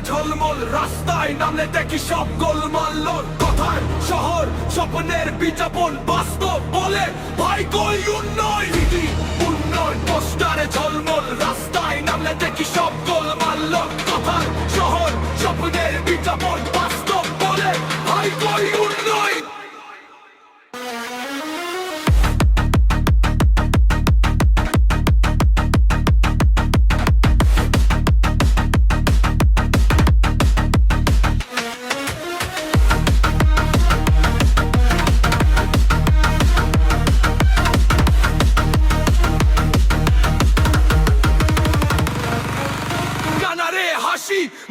ঝলমল, রাস্তায় নামলে দেখি সব গোলমাল। কথার শহর, স্বপ্নের বিজ্ঞাপন, বাস্তব বলে ভাই কই উন্নয়ন। উন্নয়ন পোস্টারে ঝলমল, রাস্তায় নামলে দেখি সব গোলমাল। কথার শহর, স্বপ্নের বিজ্ঞাপন, বাস্তব বলে ভাই কই উন্নয়ন।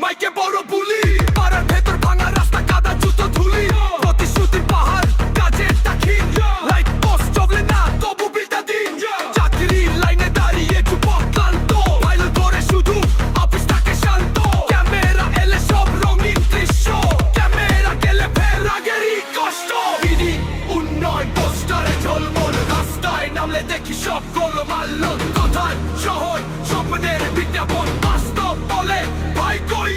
মাইকে বড় বুলি, পাড়ার ভেতর ভাঙা রাস্তা, কাদা জুতো ধুলি। প্রতিশ্রুতির পাহাড়, কাজের দাখিল, লাইট পোস্ট চলে না তবু বিলটা দিন। চাকরি লাইনে দাঁড়িয়ে যুবক ক্লান্ত, ফাইল ধরে শুধু অফিস থাকে শান্ত। ক্যামেরা এলে সব রঙিন দৃশ্য, ক্যামেরা গেলে ফের আগেরই কষ্ট। বিডি উন্নয়ন পোস্টারে ঝলমল, রাস্তায় নামলে দেখি সব গোলমাল। কথার শহর, স্বপ্নের বিজ্ঞাপন, বাস্তব বলে ভাই কই